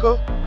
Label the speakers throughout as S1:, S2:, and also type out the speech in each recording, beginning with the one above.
S1: vehicle.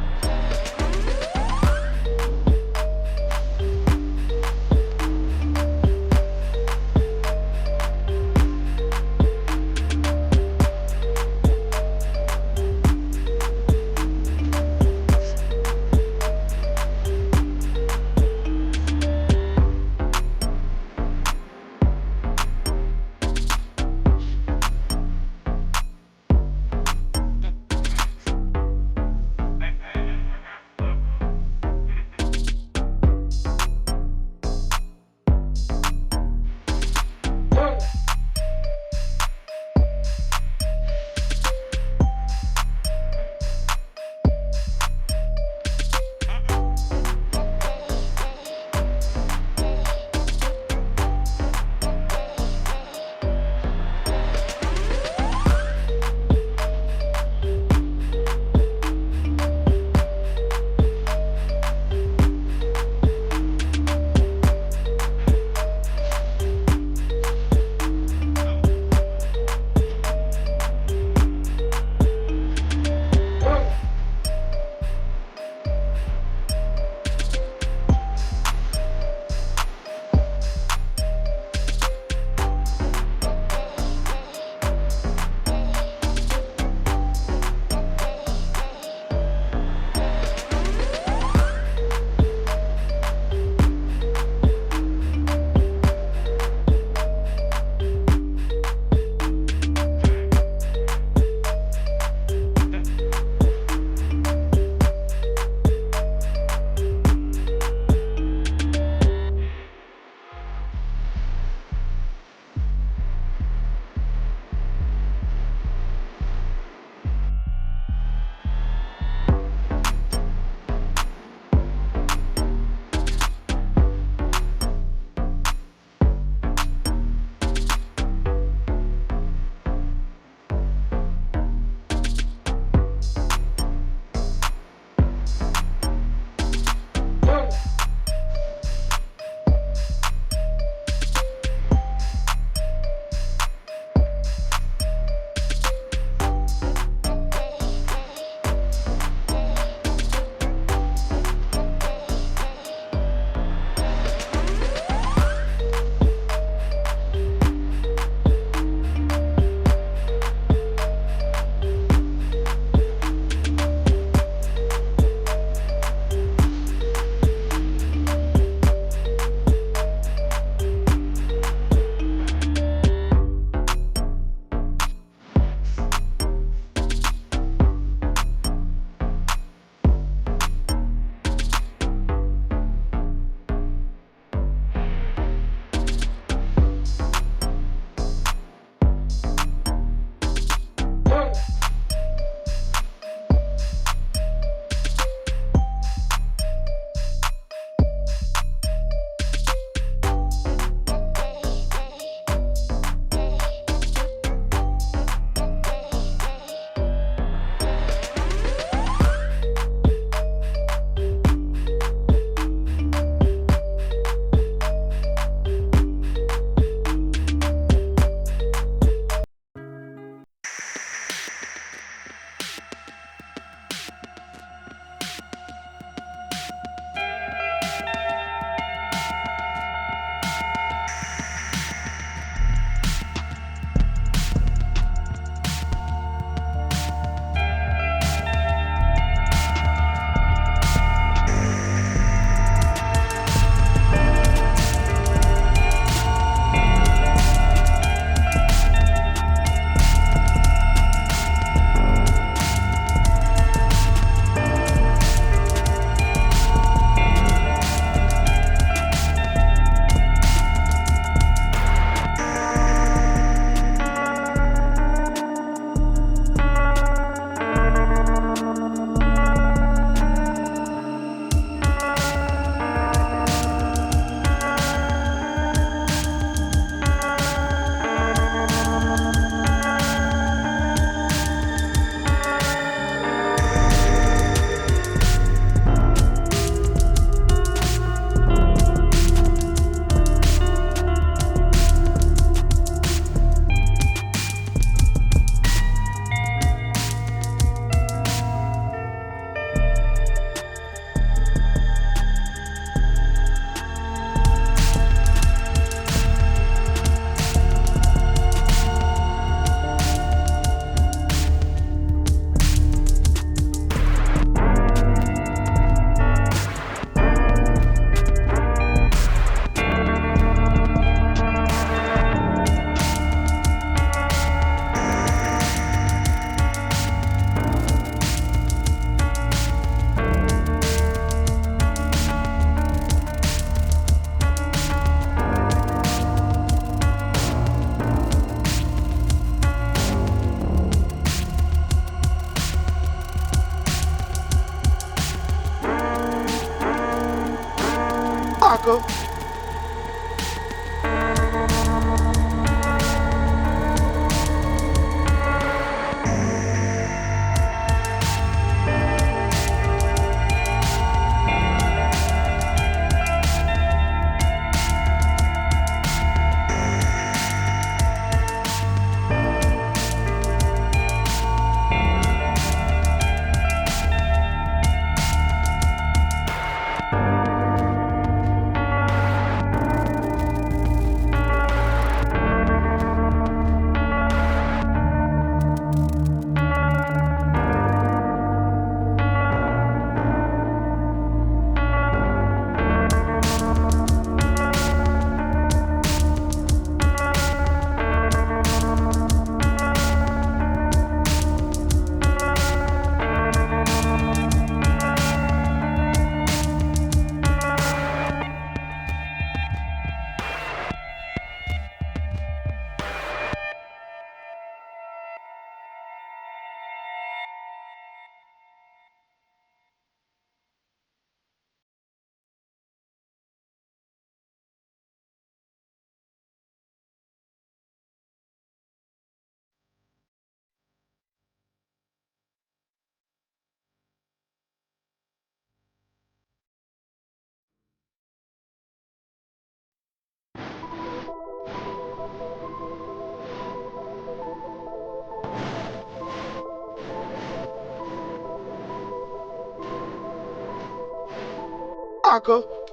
S1: Sparker. Sparker.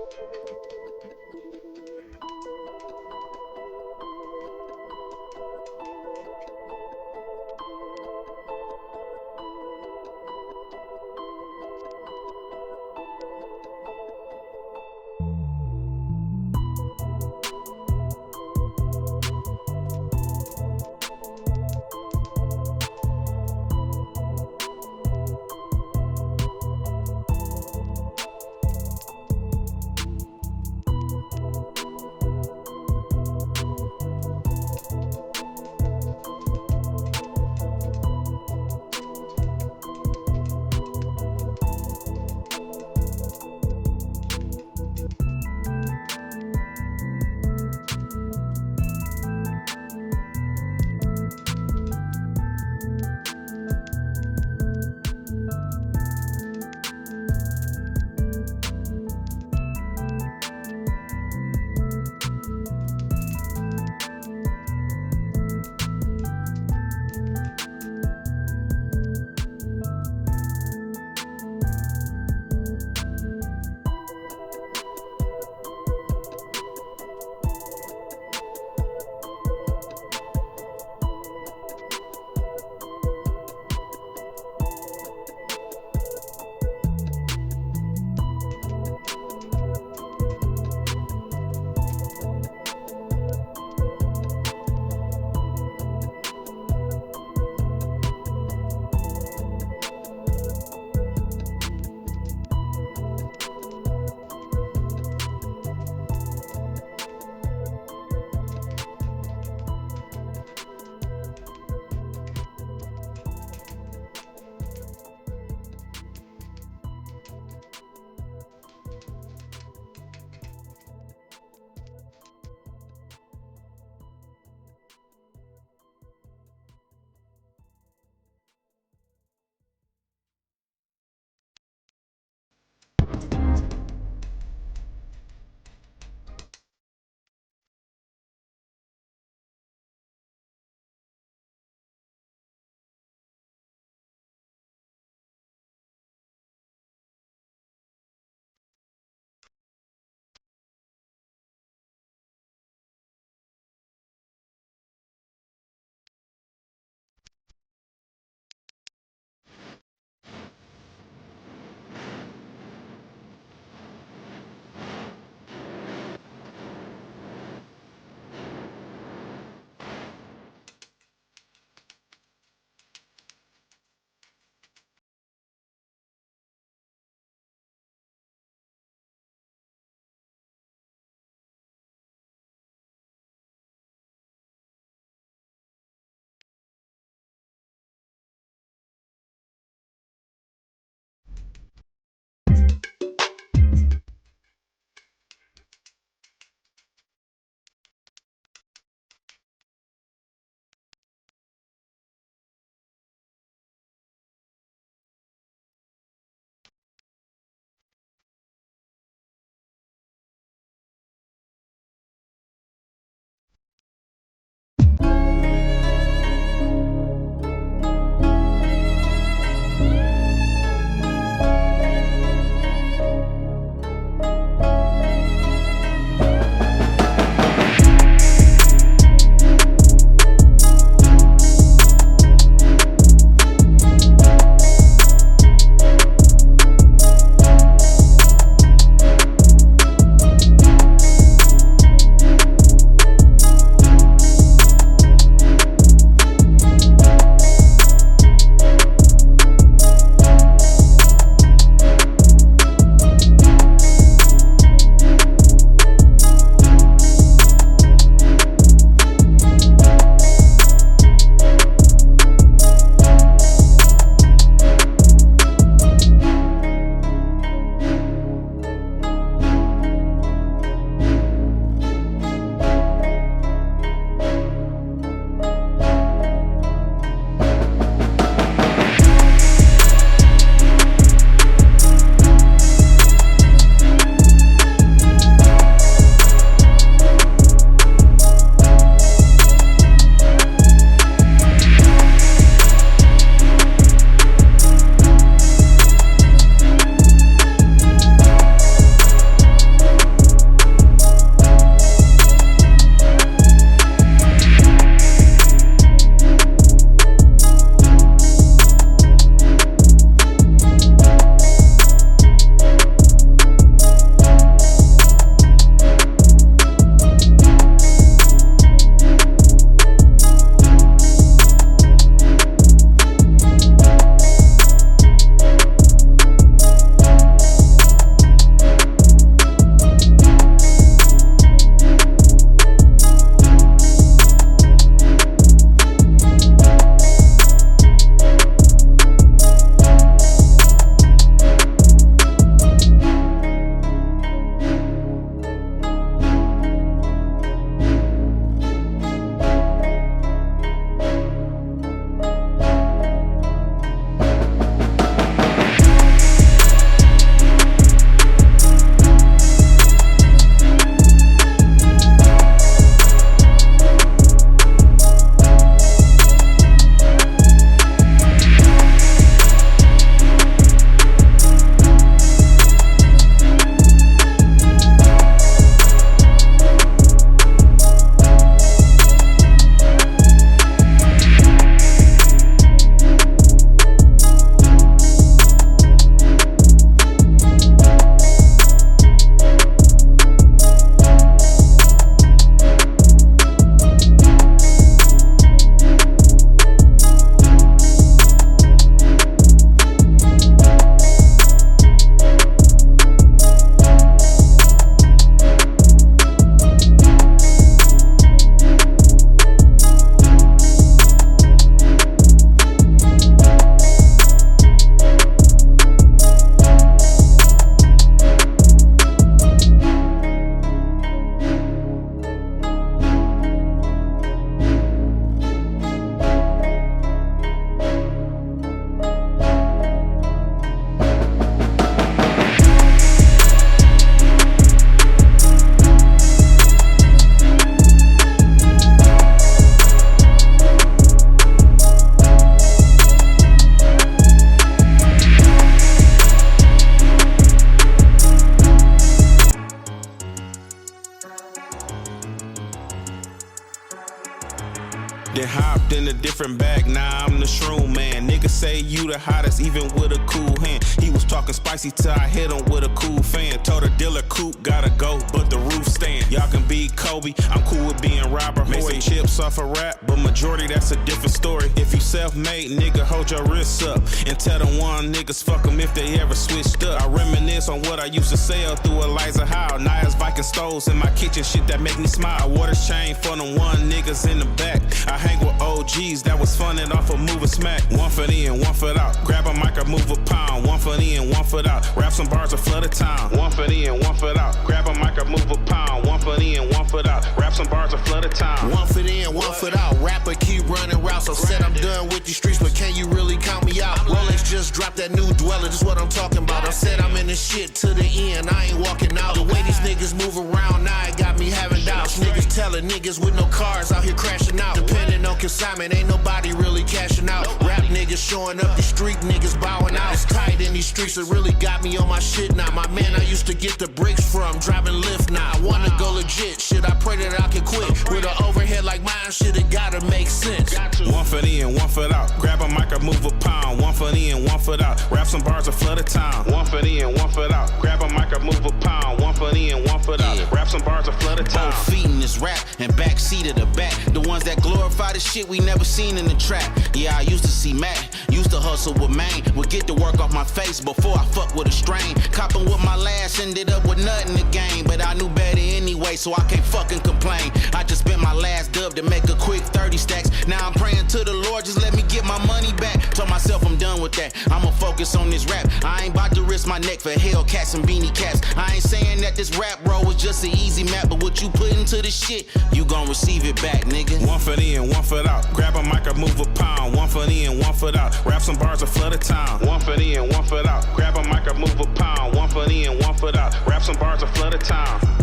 S2: Then hopped in a different bag, now I'm the shroom man. Niggas say you the hottest, even with a cool hand. He was talking spicy till I hit him with a cool fan. Told the dealer coupe gotta go, but the roof stand. Y'all can be Kobe, I'm cool with being Robert Horry. Make some chips off a rap, but majority that's a different story. If you self-made, nigga, hold your wrists up. And tell the one niggas fuck them if they ever switched up. I reminisce on what I used to sell through Eliza Howe. Nias Viking stoves in my kitchen, shit that make me smile. Waters chain for them one niggas in the back. I hang with OGs that was funnin' off of moving smack. 1 foot in, 1 foot out. Grab a mic or move a pound. 1 foot in, 1 foot out. Rap some bars or flood a town. 1 foot in, 1 foot out. Grab a mic or move a pound. 1 foot in, 1 foot out. Rap some bars or flood a town.
S3: 1 foot in, 1 foot out. Rapper keep running routes. So said I'm done with these streets, but can you really count me out? Rolex just dropped that new dweller. This is what I'm talking about. I said I'm in the shit to the end. I ain't walking out. The way these niggas move around now, it got me having doubts. Niggas telling niggas with no cars out here crashing out. Depending on consignment, ain't nobody really cashing out. Rap niggas showing up, the street niggas bowing out. It's tight in these streets, it really got me on my shit now. My man I used to get the bricks from, driving Lyft now. I wanna go legit, shit, I pray that I can quit. With an overhead like mine, shit, it gotta make sense.
S2: 1 foot in, 1 foot out. Grab a mic or move a pound. 1 foot in, 1 foot out. Rap some bars or flood a town. 1 foot in, 1 foot out. Grab a mic or move a pound. 1 foot in, 1 foot out. Rap some bars or flood a town.
S4: Both feet in this rap and back seat of the back. The ones that glorify the shit we never seen in the trap. Yeah, I used to see Matt, used to hustle with Maine. Would get the work off my face before I fuck with a strain. Copping with my last, ended up with nothing to gain. But I knew better anyway, so I can't fucking complain. I just spent my last dub to make a quick 30 stacks. Now I'm praying to the Lord, just let me get my money back. Told myself I'm done with that, I'ma focus on this rap. I ain't about to risk my neck for Hellcats and beanie caps. I ain't saying that this rap, bro, was just an easy map. But what you put into this shit, you gon' receive it back, nigga.
S2: 1 foot in, 1 foot out. Grab a mic or move a pound. 1 foot in, 1 foot out. Rap some bars or flood a town. 1 foot in, 1 foot out. Grab a mic or move a pound. 1 foot in, 1 foot out. Rap some bars or flood a town.